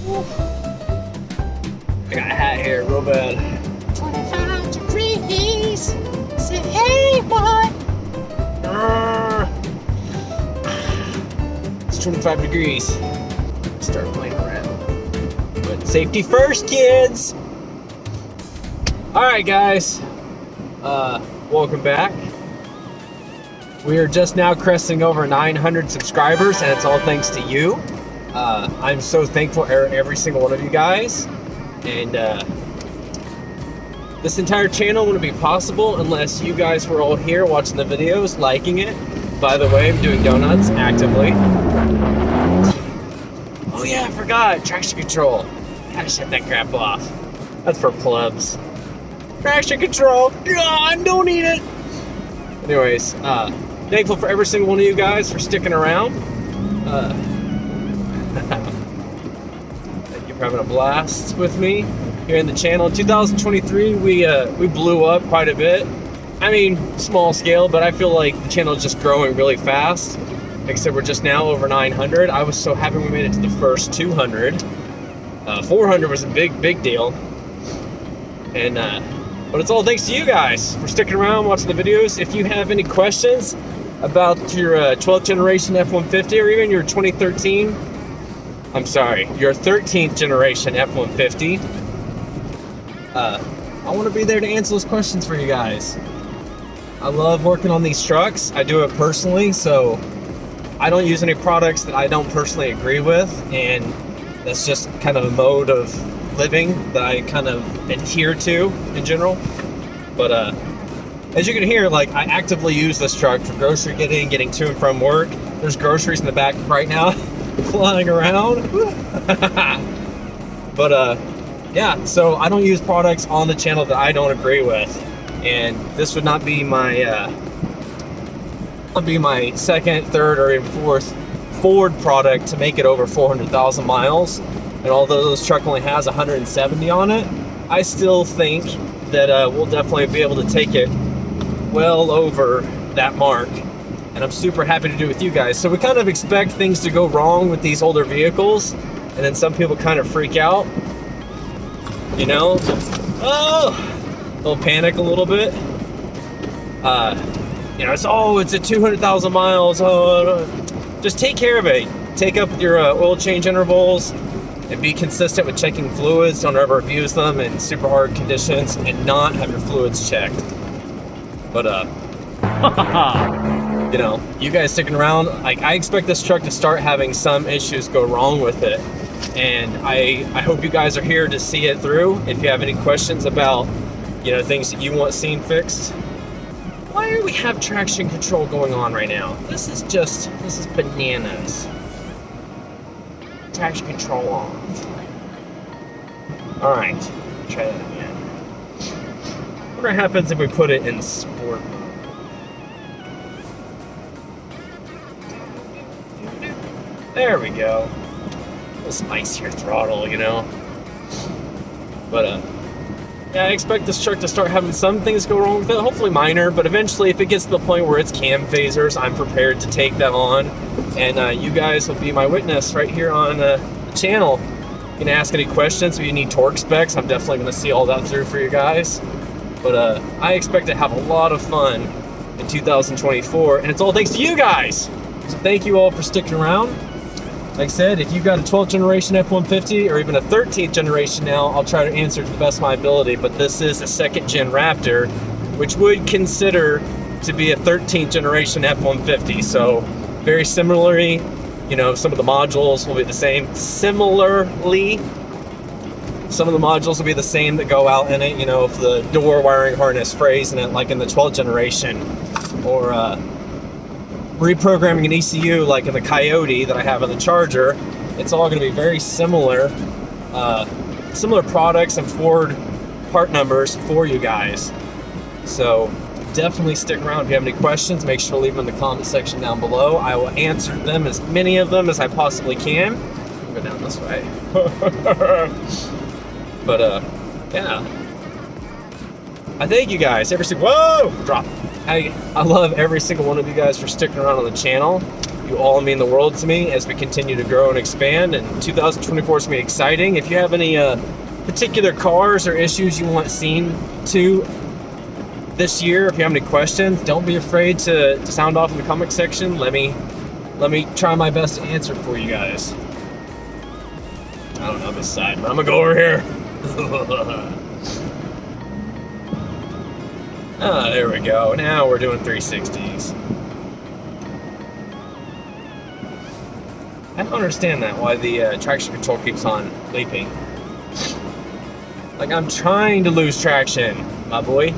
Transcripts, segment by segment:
I got a hat here real bad. 25 degrees. Say, hey, boy. It's 25 degrees. Start playing around. But safety first, kids. All right, guys. Welcome back. We are just now cresting over 900 subscribers, and it's all thanks to you. I'm so thankful for every single one of you guys. And this entire channel wouldn't be possible unless you guys were all here watching the videos, liking it. By the way, I'm doing donuts actively. Oh yeah, I forgot. Traction control. Gotta shut that crap off. That's for plebs. Traction control. God, don't need it. Anyways, thankful for every single one of you guys for sticking around. Thank you for having a blast with me here in the channel. In 2023, we blew up quite a bit. I mean, small scale, but I feel like the channel is just growing really fast. Like I said, we're just now over 900. I was so happy we made it to the first 200. 400 was a big deal. And but it's all thanks to you guys for sticking around, watching the videos. If you have any questions about your 12th generation F-150 or even your 2013, I'm sorry, your 13th generation F-150, I want to be there to answer those questions for you guys. I love working on these trucks. I do it personally, so I don't use any products that I don't personally agree with, and that's just kind of a mode of living that I kind of adhere to in general. But as you can hear, like, I actively use this truck for grocery getting to and from work. There's groceries in the back right now flying around. But yeah, so I don't use products on the channel that I don't agree with, and this would not be my second, third, or even fourth Ford product to make it over 400,000 miles. And although this truck only has 170 on it, I still think that we'll definitely be able to take it well over that mark. And I'm super happy to do it with you guys. So we kind of expect things to go wrong with these older vehicles, and then some people kind of freak out, you know? Oh, they'll panic a little bit. You know, it's at 200,000 miles. Just take care of it. Take up your oil change intervals and be consistent with checking fluids. Don't ever abuse them in super hard conditions and not have your fluids checked. But you know, you guys sticking around, like, I expect this truck to start having some issues go wrong with it, and I hope you guys are here to see it through. If you have any questions about, you know, things that you want seen fixed. Why do we have traction control going on right now? This is bananas. Traction control off. All right, try that again. What happens if we put it in sport mode? There we go. A spicier throttle, you know. But yeah, I expect this truck to start having some things go wrong with it, hopefully minor, but eventually if it gets to the point where it's cam phasers, I'm prepared to take them on, and you guys will be my witness right here on the channel. You can ask any questions if you need torque specs. I'm definitely going to see all that through for you guys. But I expect to have a lot of fun in 2024, and it's all thanks to you guys. So thank you all for sticking around. Like I said, if you've got a 12th generation F-150 or even a 13th generation now, I'll try to answer to the best of my ability. But this is a 2nd gen Raptor, which would consider to be a 13th generation F-150. So very similarly, you know, some of the modules will be the same. Similarly, some of the modules will be the same that go out in it. You know, if the door wiring harness frays in it, like in the 12th generation, or reprogramming an ECU like in the Coyote that I have in the Charger, it's all going to be very similar, similar products and Ford part numbers for you guys. So definitely stick around. If you have any questions, make sure to leave them in the comment section down below. I will answer them, as many of them as I possibly can. I'll go down this way. But yeah, I thank you guys. Whoa, drop. I love every single one of you guys for sticking around on the channel. You all mean the world to me as we continue to grow and expand, and 2024 is going to be exciting. If you have any particular cars or issues you want seen to this year, if you have any questions, don't be afraid to sound off in the comment section. Let me try my best to answer for you guys. I don't know this side, but I'm gonna go over here. Ah, there we go. Now we're doing 360s. I don't understand that, why the traction control keeps on leaping. Like, I'm trying to lose traction, my boy.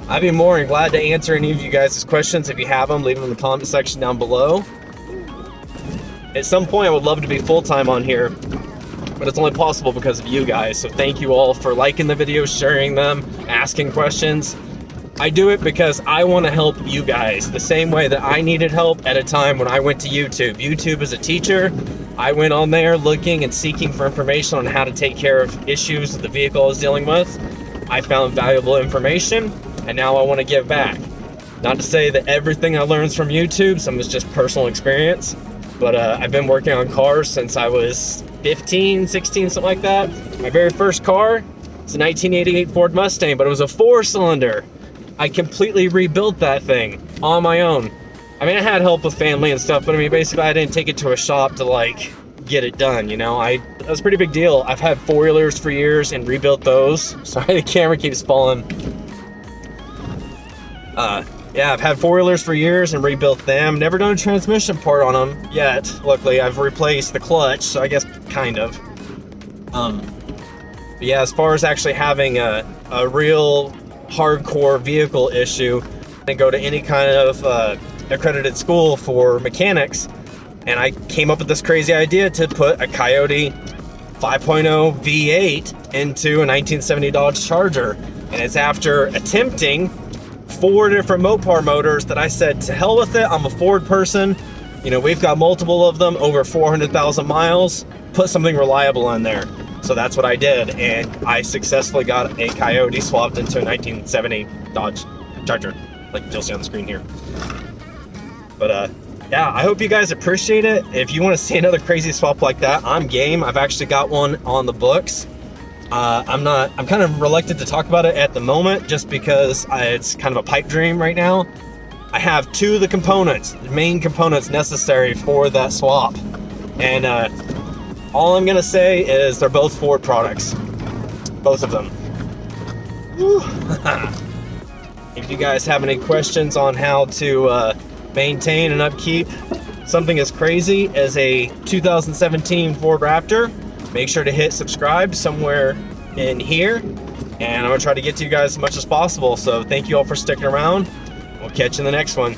I'd be more than glad to answer any of you guys' questions. If you have them, leave them in the comment section down below. At some point, I would love to be full-time on here, but it's only possible because of you guys. So thank you all for liking the videos, sharing them, asking questions. I do it because I want to help you guys the same way that I needed help at a time when I went to YouTube. YouTube as a teacher, I went on there looking and seeking for information on how to take care of issues that the vehicle I was dealing with. I found valuable information, and now I want to give back. Not to say that everything I learned from YouTube, some is just personal experience, but I've been working on cars since I was 15, 16, something like that. My very first car was a 1988 Ford Mustang, but it was a 4-cylinder. I completely rebuilt that thing on my own. I mean, I had help with family and stuff, but I mean, basically I didn't take it to a shop to like get it done, you know? That was a pretty big deal. I've had 4-wheelers for years and rebuilt those. Sorry, the camera keeps falling. Yeah, I've had 4-wheelers for years and rebuilt them. Never done a transmission part on them yet. Luckily, I've replaced the clutch, so I guess kind of. But yeah, as far as actually having a real hardcore vehicle issue, and go to any kind of accredited school for mechanics, and I came up with this crazy idea to put a Coyote 5.0 V8 into a 1970 Dodge Charger. And it's after attempting 4 different Mopar motors that I said, to hell with it, I'm a Ford person. You know, we've got multiple of them, over 400,000 miles. Put something reliable in there. So that's what I did, and I successfully got a Coyote swapped into a 1970 Dodge Charger, like you'll see on the screen here. But yeah, I hope you guys appreciate it. If you want to see another crazy swap like that, I'm game. I've actually got one on the books. I'm kind of reluctant to talk about it at the moment, just because it's kind of a pipe dream right now. I have 2 of the components, the main components necessary for that swap, and all I'm gonna say is they're both Ford products, both of them. If you guys have any questions on how to maintain and upkeep something as crazy as a 2017 Ford Raptor, make sure to hit subscribe somewhere in here, and I'm gonna try to get to you guys as much as possible. So thank you all for sticking around. We'll catch you in the next one.